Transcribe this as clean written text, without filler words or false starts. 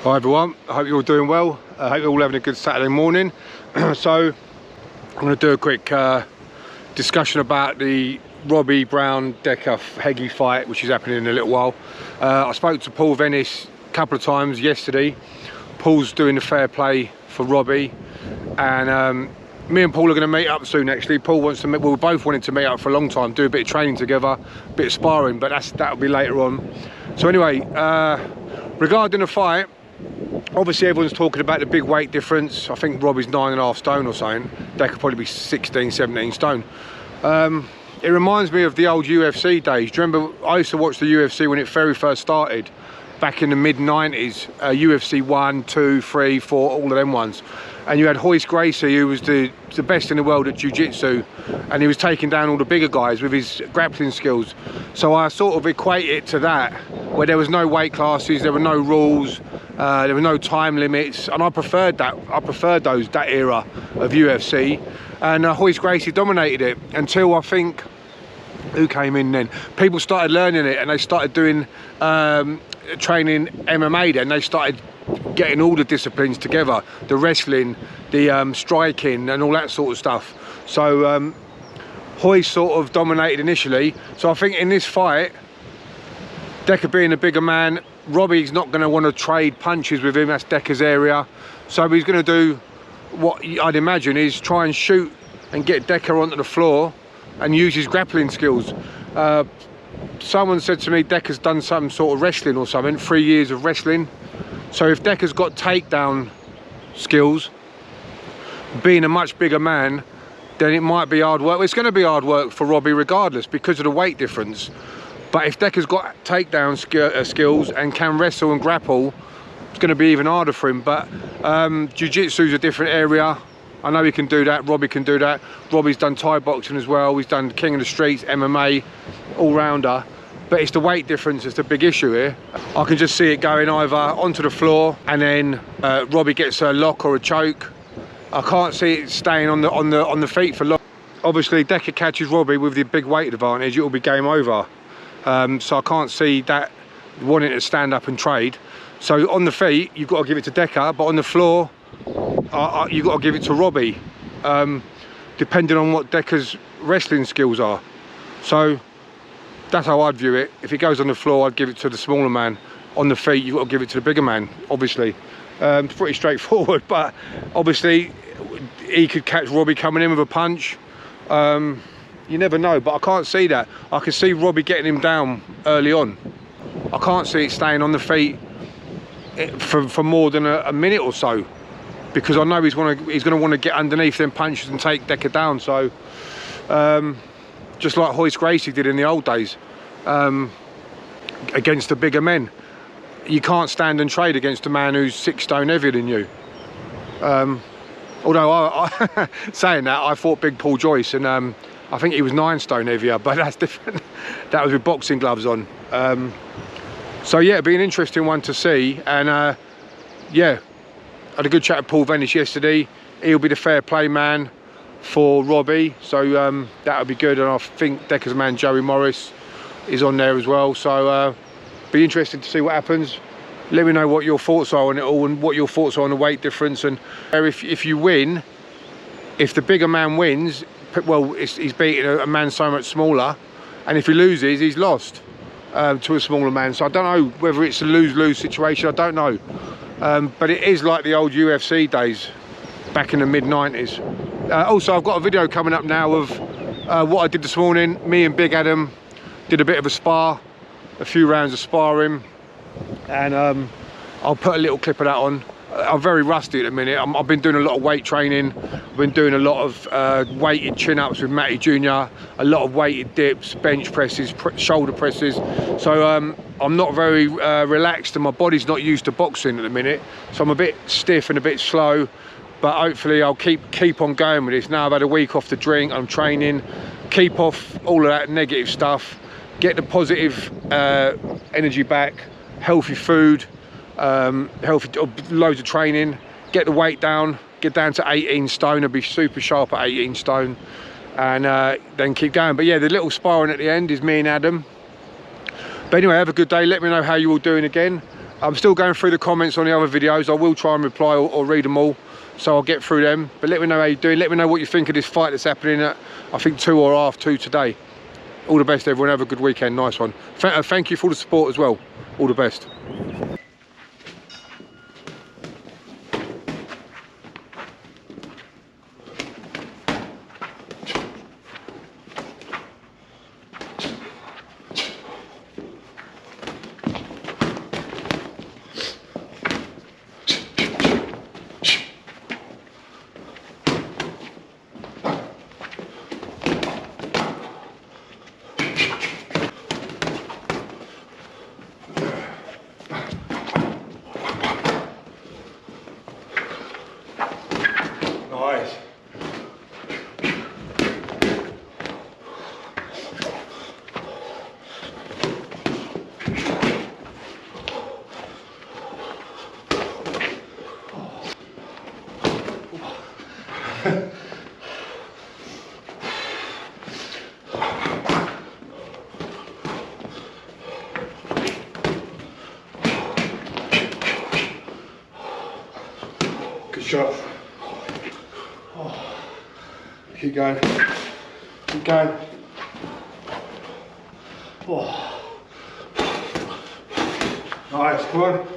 Hi everyone, I hope you're all doing well. I hope you're all having a good Saturday morning. So I'm going to do a quick discussion about the Robbie Brown Decca Heggie fight, which is happening in a little while. I spoke to Paul Venice a couple of times yesterday. Paul's doing the fair play for Robbie, and me and Paul are going to meet up soon. Actually, Paul wants to meet, well, we both wanted to meet up for a long time, do a bit of training together, a bit of sparring, but that'll be later on. So anyway, regarding the fight, obviously everyone's talking about the big weight difference. I think Robbie's 9.5 stone or something. They could probably be 16, 17 stone. It reminds me of the old UFC days. Do you remember, I used to watch the UFC when it very first started, back in the mid-90s, UFC 1, 2, 3, 4, all of them ones. And you had Royce Gracie, who was the best in the world at jiu-jitsu, and he was taking down all the bigger guys with his grappling skills. So I sort of equate it to that, where there was no weight classes, there were no rules, there were no time limits, and I preferred that. I preferred that era of UFC, and Royce Gracie dominated it until, I think, who came in then? People started learning it, and they started doing training MMA. Then they started getting all the disciplines together, the wrestling, the striking, and all that sort of stuff. So Royce sort of dominated initially. So I think in this fight, Decca being a bigger man, Robbie's not going to want to trade punches with him. That's Decca's area. So he's going to do what I'd imagine is try and shoot and get Decca onto the floor and use his grappling skills. Someone said to me Decca's done some sort of wrestling or something, 3 years of wrestling. So if Decca's got takedown skills, being a much bigger man, then it might be hard work. It's going to be hard work for Robbie regardless because of the weight difference. But if Decca's got takedown skills and can wrestle and grapple, it's going to be even harder for him. But jiu-jitsu's a different area. I know he can do that, Robbie can do that. Robbie's done Thai boxing as well. He's done King of the Streets, MMA, all-rounder. But it's the weight difference that's the big issue here. I can just see it going either onto the floor and then Robbie gets a lock or a choke. I can't see it staying on the feet for long. Obviously, Decca catches Robbie with the big weight advantage, it will be game over. So I can't see that wanting to stand up and trade. So on the feet, you've got to give it to Decca, but on the floor, you've got to give it to Robbie, depending on what Decca's wrestling skills are. So that's how I'd view it. If it goes on the floor, I'd give it to the smaller man. On the feet, you've got to give it to the bigger man, obviously. It's pretty straightforward, but obviously he could catch Robbie coming in with a punch. You never know, but I can't see that. I can see Robbie getting him down early on. I can't see it staying on the feet for more than a minute or so, because I know he's going to want to get underneath them punches and take Decca down. So just like Royce Gracie did in the old days against the bigger men. You can't stand and trade against a man who's 6 stone heavier than you. Although saying that, I fought Big Paul Joyce, and I think he was 9 stone heavier, but that's different. That was with boxing gloves on. So yeah, it'd be an interesting one to see. And yeah, I had a good chat with Paul Venice yesterday. He'll be the fair play man for Robbie, so that'll be good. And I think Decca's man Joey Morris is on there as well. So be interesting to see what happens. Let me know what your thoughts are on it all, and what your thoughts are on the weight difference. And if you win, if the bigger man wins, well, he's beating a man so much smaller, and if he loses, he's lost to a smaller man. So I don't know whether it's a lose-lose situation. I don't know, but it is like the old UFC days back in the mid-90s. Also, I've got a video coming up now of what I did this morning. Me and Big Adam did a bit of a spar, a few rounds of sparring, and I'll put a little clip of that on. I'm very rusty at the minute. I've been doing a lot of weight training. I've been doing a lot of weighted chin-ups with Matty Jr., a lot of weighted dips, bench presses, shoulder presses. So I'm not very relaxed, and my body's not used to boxing at the minute. So I'm a bit stiff and a bit slow, but hopefully I'll keep on going with this. Now I've had a week off the drink, I'm training, keep off all of that negative stuff, get the positive energy back, healthy food, loads of training, get the weight down, get down to 18 stone. I'll be super sharp at 18 stone, and then keep going. But yeah, the little sparring at the end is me and Adam. But anyway, have a good day. Let me know how you're all doing again. I'm still going through the comments on the other videos. I will try and reply or read them all, so I'll get through them. But let me know how you're doing. Let me know what you think of this fight that's happening at, I think, 2 or half 2 today. All the best, everyone. Have a good weekend. Nice one. Thank you for all the support as well. All the best. Nice. Good shot. Oh. Keep going. Keep going. Oh. Nice, come on.